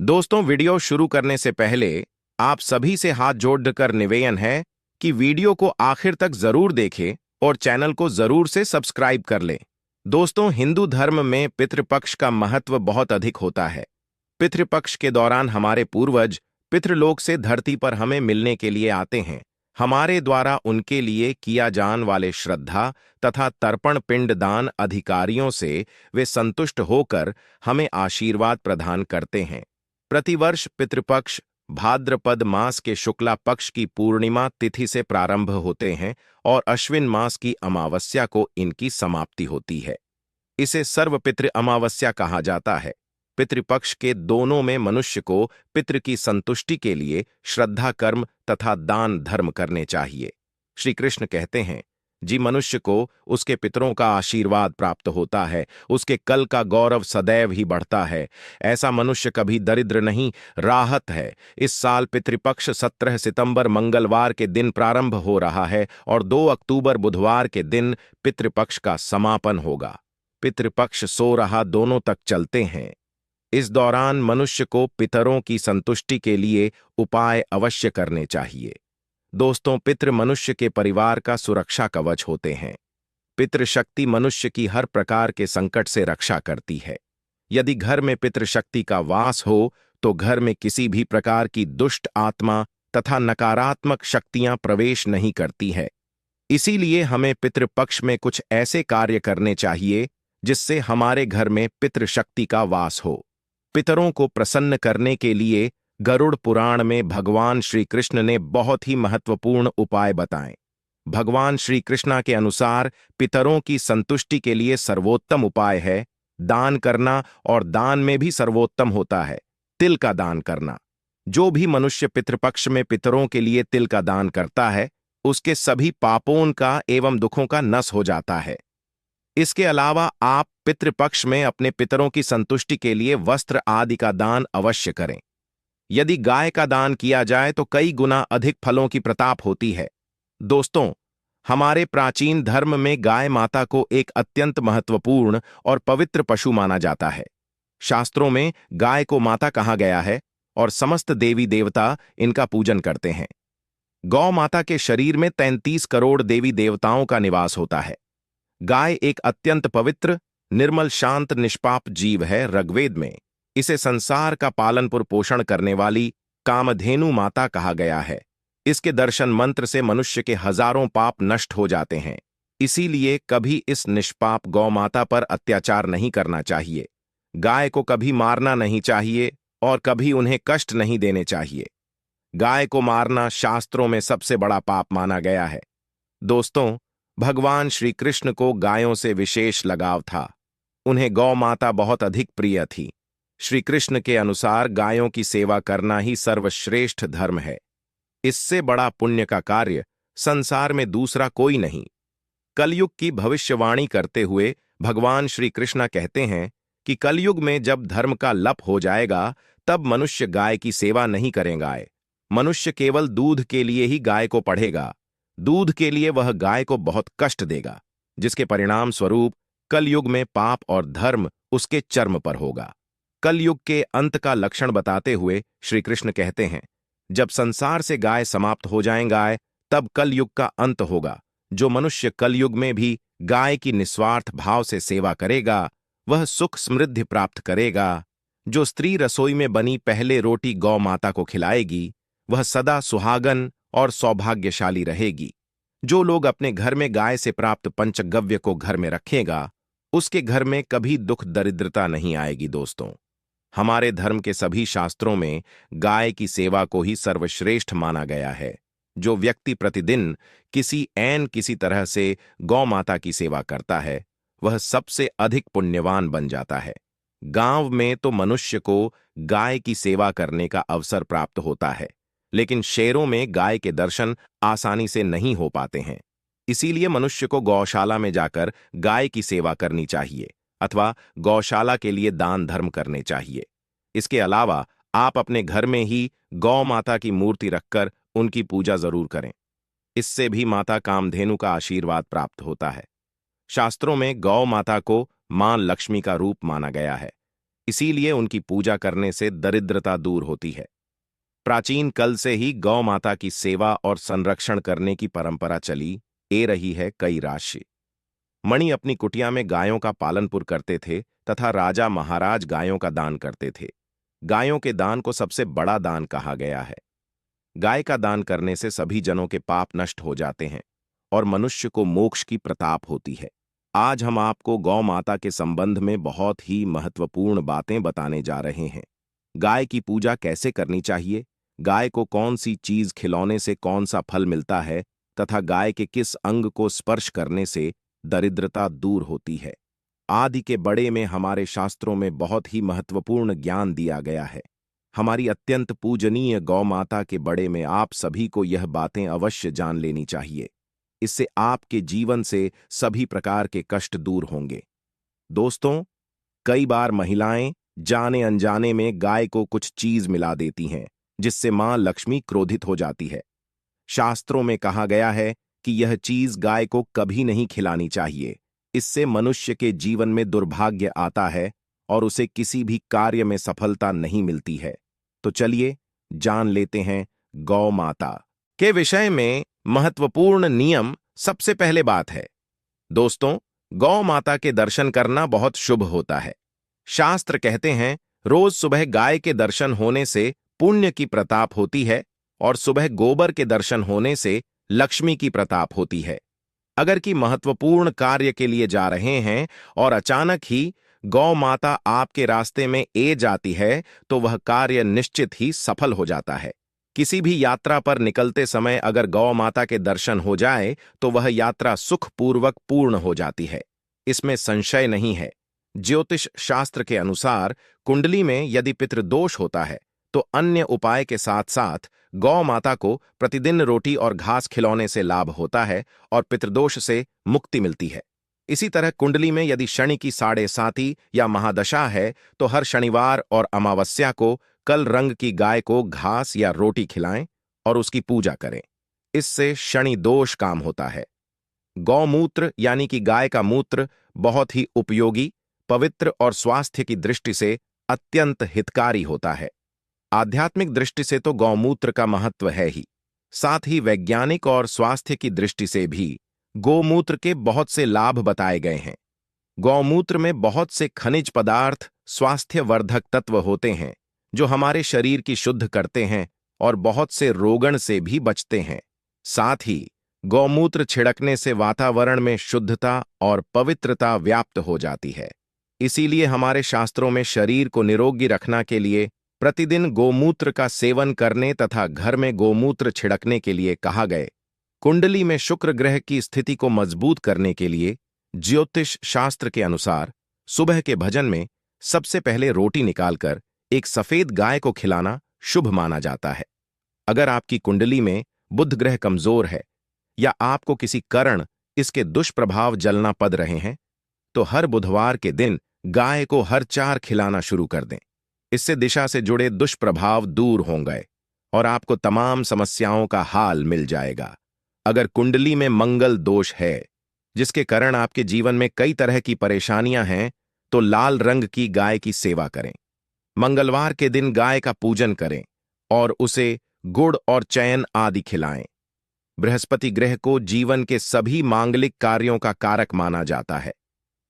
दोस्तों, वीडियो शुरू करने से पहले आप सभी से हाथ जोड़कर निवेदन है कि वीडियो को आखिर तक जरूर देखें और चैनल को जरूर से सब्सक्राइब कर लें। दोस्तों, हिंदू धर्म में पितृपक्ष का महत्व बहुत अधिक होता है। पितृपक्ष के दौरान हमारे पूर्वज पितृलोक से धरती पर हमें मिलने के लिए आते हैं। हमारे द्वारा उनके लिए किया जाने वाले श्रद्धा तथा तर्पण पिंड दान अधिकारियों से वे संतुष्ट होकर हमें आशीर्वाद प्रदान करते हैं। प्रतिवर्ष पितृपक्ष भाद्रपद मास के शुक्ला पक्ष की पूर्णिमा तिथि से प्रारंभ होते हैं और अश्विन मास की अमावस्या को इनकी समाप्ति होती है। इसे सर्वपितृ अमावस्या कहा जाता है। पितृपक्ष के दोनों में मनुष्य को पितृ की संतुष्टि के लिए श्रद्धा कर्म तथा दान धर्म करने चाहिए। श्री कृष्ण कहते हैं, जी मनुष्य को उसके पितरों का आशीर्वाद प्राप्त होता है, उसके कल का गौरव सदैव ही बढ़ता है। ऐसा मनुष्य कभी दरिद्र नहीं राहत है। इस साल पितृपक्ष 17 सितंबर मंगलवार के दिन प्रारंभ हो रहा है और 2 अक्टूबर बुधवार के दिन पितृपक्ष का समापन होगा। पितृपक्ष सो रहा दोनों तक चलते हैं। इस दौरान मनुष्य को पितरों की संतुष्टि के लिए उपाय अवश्य करने चाहिए। दोस्तों, पितृ मनुष्य के परिवार का सुरक्षा कवच होते हैं। पितृशक्ति मनुष्य की हर प्रकार के संकट से रक्षा करती है। यदि घर में पितृशक्ति का वास हो तो घर में किसी भी प्रकार की दुष्ट आत्मा तथा नकारात्मक शक्तियां प्रवेश नहीं करती है। इसीलिए हमें पितृपक्ष में कुछ ऐसे कार्य करने चाहिए जिससे हमारे घर में पितृशक्ति का वास हो। पितरों को प्रसन्न करने के लिए गरुड़ पुराण में भगवान श्री कृष्ण ने बहुत ही महत्वपूर्ण उपाय बताए। भगवान श्री कृष्णा के अनुसार पितरों की संतुष्टि के लिए सर्वोत्तम उपाय है दान करना, और दान में भी सर्वोत्तम होता है तिल का दान करना। जो भी मनुष्य पितृपक्ष में पितरों के लिए तिल का दान करता है उसके सभी पापों का एवं दुखों का नश हो जाता है। इसके अलावा आप पितृपक्ष में अपने पितरों की संतुष्टि के लिए वस्त्र आदि का दान अवश्य करें। यदि गाय का दान किया जाए तो कई गुना अधिक फलों की प्रताप होती है। दोस्तों, हमारे प्राचीन धर्म में गाय माता को एक अत्यंत महत्वपूर्ण और पवित्र पशु माना जाता है। शास्त्रों में गाय को माता कहा गया है और समस्त देवी देवता इनका पूजन करते हैं। गौ माता के शरीर में 33 करोड़ देवी देवताओं का निवास होता है। गाय एक अत्यंत पवित्र, निर्मल, शांत, निष्पाप जीव है। ऋग्वेद में इसे संसार का पालन पोषण करने वाली कामधेनु माता कहा गया है। इसके दर्शन मंत्र से मनुष्य के हजारों पाप नष्ट हो जाते हैं। इसीलिए कभी इस निष्पाप गौ माता पर अत्याचार नहीं करना चाहिए। गाय को कभी मारना नहीं चाहिए और कभी उन्हें कष्ट नहीं देने चाहिए। गाय को मारना शास्त्रों में सबसे बड़ा पाप माना गया है। दोस्तों, भगवान श्री कृष्ण को गायों से विशेष लगाव था। उन्हें गौ माता बहुत अधिक प्रिय थी। श्री कृष्ण के अनुसार गायों की सेवा करना ही सर्वश्रेष्ठ धर्म है। इससे बड़ा पुण्य का कार्य संसार में दूसरा कोई नहीं। कलयुग की भविष्यवाणी करते हुए भगवान श्री कृष्ण कहते हैं कि कलयुग में जब धर्म का लप हो जाएगा तब मनुष्य गाय की सेवा नहीं करेगा। मनुष्य केवल दूध के लिए ही गाय को पढ़ेगा। दूध के लिए वह गाय को बहुत कष्ट देगा, जिसके परिणाम स्वरूप कलयुग में पाप और धर्म उसके चर्म पर होगा। कलयुग के अंत का लक्षण बताते हुए श्री कृष्ण कहते हैं, जब संसार से गाय समाप्त हो जाएंगे तब कलयुग का अंत होगा। जो मनुष्य कलयुग में भी गाय की निस्वार्थ भाव से सेवा करेगा वह सुख समृद्धि प्राप्त करेगा। जो स्त्री रसोई में बनी पहले रोटी गौ माता को खिलाएगी वह सदा सुहागन और सौभाग्यशाली रहेगी। जो लोग अपने घर में गाय से प्राप्त पंचगव्य को घर में रखेगा उसके घर में कभी दुख दरिद्रता नहीं आएगी। दोस्तों, हमारे धर्म के सभी शास्त्रों में गाय की सेवा को ही सर्वश्रेष्ठ माना गया है। जो व्यक्ति प्रतिदिन किसी तरह से गौ माता की सेवा करता है वह सबसे अधिक पुण्यवान बन जाता है। गांव में तो मनुष्य को गाय की सेवा करने का अवसर प्राप्त होता है, लेकिन शहरों में गाय के दर्शन आसानी से नहीं हो पाते हैं। इसीलिए मनुष्य को गौशाला में जाकर गाय की सेवा करनी चाहिए अथवा गौशाला के लिए दान धर्म करने चाहिए। इसके अलावा आप अपने घर में ही गौ माता की मूर्ति रखकर उनकी पूजा जरूर करें। इससे भी माता कामधेनु का आशीर्वाद प्राप्त होता है। शास्त्रों में गौ माता को मां लक्ष्मी का रूप माना गया है। इसीलिए उनकी पूजा करने से दरिद्रता दूर होती है। प्राचीन कल से ही गौ माता की सेवा और संरक्षण करने की परंपरा चली ए रही है कई राशि। मणि अपनी कुटिया में गायों का पालनपुर करते थे तथा राजा महाराज गायों का दान करते थे। गायों के दान को सबसे बड़ा दान कहा गया है। गाय का दान करने से सभी जनों के पाप नष्ट हो जाते हैं और मनुष्य को मोक्ष की प्रताप होती है। आज हम आपको गौ माता के संबंध में बहुत ही महत्वपूर्ण बातें बताने जा रहे हैं। गाय की पूजा कैसे करनी चाहिए, गाय को कौन सी चीज खिलौने से कौन सा फल मिलता है तथा गाय के किस अंग को स्पर्श करने से दरिद्रता दूर होती है। आदि के बड़े में हमारे शास्त्रों में बहुत ही महत्वपूर्ण ज्ञान दिया गया है। हमारी अत्यंत पूजनीय गौ माता के बड़े में आप सभी को यह बातें अवश्य जान लेनी चाहिए। इससे आपके जीवन से सभी प्रकार के कष्ट दूर होंगे। दोस्तों, कई बार महिलाएं जाने अनजाने में गाय को कुछ चीज मिला देती हैं, जिससे मां लक्ष्मी क्रोधित हो जाती है। शास्त्रों में कहा गया है कि यह चीज गाय को कभी नहीं खिलानी चाहिए। इससे मनुष्य के जीवन में दुर्भाग्य आता है और उसे किसी भी कार्य में सफलता नहीं मिलती है। तो चलिए जान लेते हैं गौ माता के विषय में महत्वपूर्ण नियम। सबसे पहले बात है दोस्तों, गौ माता के दर्शन करना बहुत शुभ होता है। शास्त्र कहते हैं रोज सुबह गाय के दर्शन होने से पुण्य की प्रताप होती है और सुबह गोबर के दर्शन होने से लक्ष्मी की प्रताप होती है। अगर कि महत्वपूर्ण कार्य के लिए जा रहे हैं और अचानक ही गौ माता आपके रास्ते में ए जाती है तो वह कार्य निश्चित ही सफल हो जाता है। किसी भी यात्रा पर निकलते समय अगर गौ माता के दर्शन हो जाए तो वह यात्रा सुखपूर्वक पूर्ण हो जाती है, इसमें संशय नहीं है। ज्योतिष शास्त्र के अनुसार कुंडली में यदि पितृदोष होता है तो अन्य उपाय के साथ साथ गौ माता को प्रतिदिन रोटी और घास खिलौने से लाभ होता है और पितृदोष से मुक्ति मिलती है। इसी तरह कुंडली में यदि शनि की 7.5 या महादशा है तो हर शनिवार और अमावस्या को कल रंग की गाय को घास या रोटी खिलाएं और उसकी पूजा करें। इससे शनि दोष काम होता है। गौमूत्र यानी कि गाय का मूत्र बहुत ही उपयोगी, पवित्र और स्वास्थ्य की दृष्टि से अत्यंत हितकारी होता है। आध्यात्मिक दृष्टि से तो गौमूत्र का महत्व है ही, साथ ही वैज्ञानिक और स्वास्थ्य की दृष्टि से भी गौमूत्र के बहुत से लाभ बताए गए हैं। गौमूत्र में बहुत से खनिज पदार्थ, स्वास्थ्यवर्धक तत्व होते हैं जो हमारे शरीर की शुद्ध करते हैं और बहुत से रोगण से भी बचते हैं। साथ ही गौमूत्र छिड़कने से वातावरण में शुद्धता और पवित्रता व्याप्त हो जाती है। इसीलिए हमारे शास्त्रों में शरीर को निरोगी रखने के लिए प्रतिदिन गोमूत्र का सेवन करने तथा घर में गोमूत्र छिड़कने के लिए कहा गए। कुंडली में शुक्र ग्रह की स्थिति को मजबूत करने के लिए ज्योतिष शास्त्र के अनुसार सुबह के भजन में सबसे पहले रोटी निकालकर एक सफेद गाय को खिलाना शुभ माना जाता है। अगर आपकी कुंडली में बुध ग्रह कमजोर है या आपको किसी कारण इसके दुष्प्रभाव जलना पड़ रहे हैं तो हर बुधवार के दिन गाय को हर 4 खिलाना शुरू कर दें। इससे दिशा से जुड़े दुष्प्रभाव दूर होंगे और आपको तमाम समस्याओं का हाल मिल जाएगा। अगर कुंडली में मंगल दोष है जिसके कारण आपके जीवन में कई तरह की परेशानियां हैं तो लाल रंग की गाय की सेवा करें। मंगलवार के दिन गाय का पूजन करें और उसे गुड़ और चयन आदि खिलाएं। बृहस्पति ग्रह को जीवन के सभी मांगलिक कार्यों का कारक माना जाता है।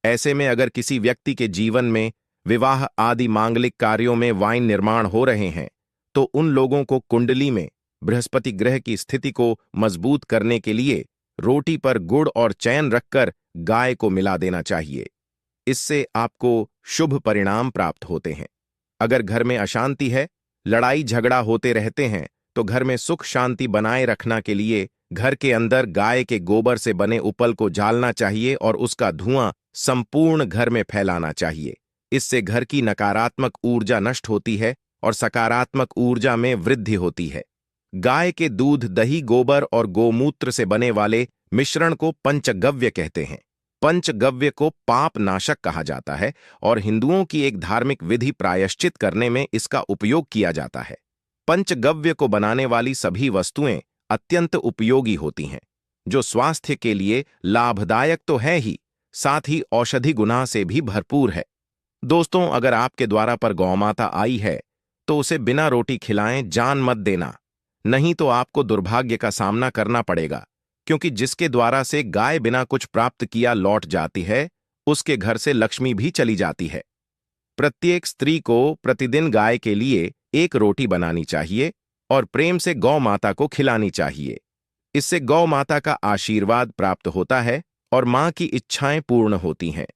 ऐसे में अगर किसी व्यक्ति के जीवन में विवाह आदि मांगलिक कार्यों में वाइन निर्माण हो रहे हैं तो उन लोगों को कुंडली में बृहस्पति ग्रह की स्थिति को मजबूत करने के लिए रोटी पर गुड़ और चयन रखकर गाय को मिला देना चाहिए। इससे आपको शुभ परिणाम प्राप्त होते हैं। अगर घर में अशांति है, लड़ाई झगड़ा होते रहते हैं तो घर में सुख शांति बनाए रखने के लिए घर के अंदर गाय के गोबर से बने उपल को जालना चाहिए और उसका धुआं संपूर्ण घर में फैलाना चाहिए। इससे घर की नकारात्मक ऊर्जा नष्ट होती है और सकारात्मक ऊर्जा में वृद्धि होती है। गाय के दूध, दही, गोबर और गोमूत्र से बने वाले मिश्रण को पंचगव्य कहते हैं। पंचगव्य को पाप नाशक कहा जाता है और हिंदुओं की एक धार्मिक विधि प्रायश्चित करने में इसका उपयोग किया जाता है। पंचगव्य को बनाने वाली सभी वस्तुएं अत्यंत उपयोगी होती हैं, जो स्वास्थ्य के लिए लाभदायक तो है ही, साथ ही औषधि गुना से भी भरपूर है। दोस्तों, अगर आपके द्वारा पर गौमाता आई है तो उसे बिना रोटी खिलाएं जान मत देना, नहीं तो आपको दुर्भाग्य का सामना करना पड़ेगा, क्योंकि जिसके द्वारा से गाय बिना कुछ प्राप्त किया लौट जाती है, उसके घर से लक्ष्मी भी चली जाती है। प्रत्येक स्त्री को प्रतिदिन गाय के लिए एक रोटी बनानी चाहिए और प्रेम से गौ माता को खिलानी चाहिए। इससे गौ माता का आशीर्वाद प्राप्त होता है और मां की इच्छाएं पूर्ण होती हैं।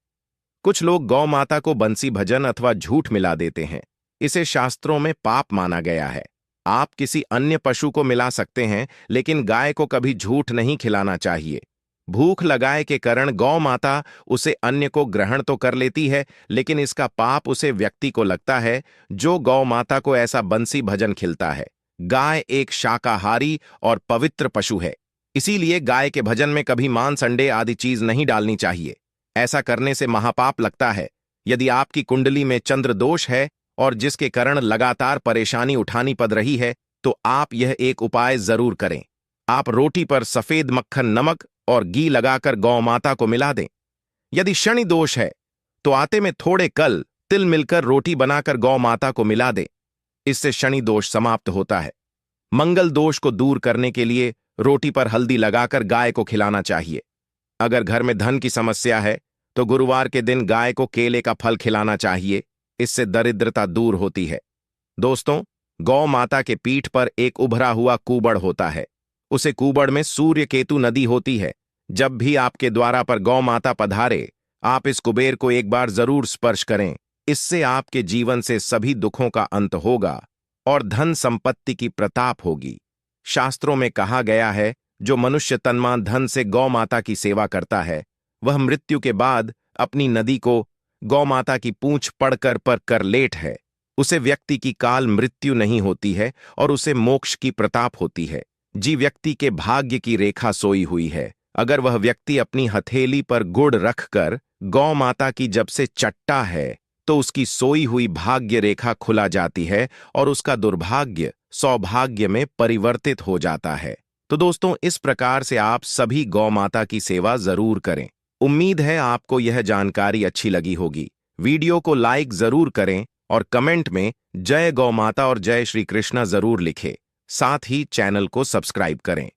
कुछ लोग गौ माता को बंसी भजन अथवा झूठ मिला देते हैं। इसे शास्त्रों में पाप माना गया है। आप किसी अन्य पशु को मिला सकते हैं, लेकिन गाय को कभी झूठ नहीं खिलाना चाहिए। भूख लगाए के कारण गौ माता उसे अन्य को ग्रहण तो कर लेती है, लेकिन इसका पाप उसे व्यक्ति को लगता है जो गौ माता को ऐसा बंसी भजन खिलता है। गाय एक शाकाहारी और पवित्र पशु है, इसीलिए गाय के भजन में कभी मांस, अंडे आदि चीज नहीं डालनी चाहिए। ऐसा करने से महापाप लगता है। यदि आपकी कुंडली में चंद्र दोष है और जिसके कारण लगातार परेशानी उठानी पड़ रही है, तो आप यह एक उपाय जरूर करें। आप रोटी पर सफेद मक्खन, नमक और घी लगाकर गौ माता को मिला दें। यदि शनि दोष है तो आटे में थोड़े कल, तिल मिलकर रोटी बनाकर गौ माता को मिला दें। इससे शनि दोष समाप्त होता है। मंगल दोष को दूर करने के लिए रोटी पर हल्दी लगाकर गाय को खिलाना चाहिए। अगर घर में धन की समस्या है तो गुरुवार के दिन गाय को केले का फल खिलाना चाहिए। इससे दरिद्रता दूर होती है। दोस्तों, गौ माता के पीठ पर एक उभरा हुआ कुबड़ होता है। उसे कुबड़ में सूर्य केतु नदी होती है। जब भी आपके द्वारा पर गौ माता पधारे, आप इस कुबेर को एक बार जरूर स्पर्श करें। इससे आपके जीवन से सभी दुखों का अंत होगा और धन संपत्ति की प्रताप होगी। शास्त्रों में कहा गया है, जो मनुष्य तन्मान धन से गौ माता की सेवा करता है, वह मृत्यु के बाद अपनी नदी को गौ माता की पूंछ पड़कर पर कर लेट है। उसे व्यक्ति की काल मृत्यु नहीं होती है और उसे मोक्ष की प्रताप होती है। जी व्यक्ति के भाग्य की रेखा सोई हुई है। अगर वह व्यक्ति अपनी हथेली पर गुड़ रखकर गौ माता की जब से चट्टा है, तो उसकी सोई हुई भाग्य रेखा खुला जाती है और उसका दुर्भाग्य सौभाग्य में परिवर्तित हो जाता है। तो दोस्तों, इस प्रकार से आप सभी गौ माता की सेवा जरूर करें। उम्मीद है आपको यह जानकारी अच्छी लगी होगी। वीडियो को लाइक जरूर करें और कमेंट में जय गौ माता और जय श्री कृष्णा जरूर लिखें। साथ ही चैनल को सब्सक्राइब करें।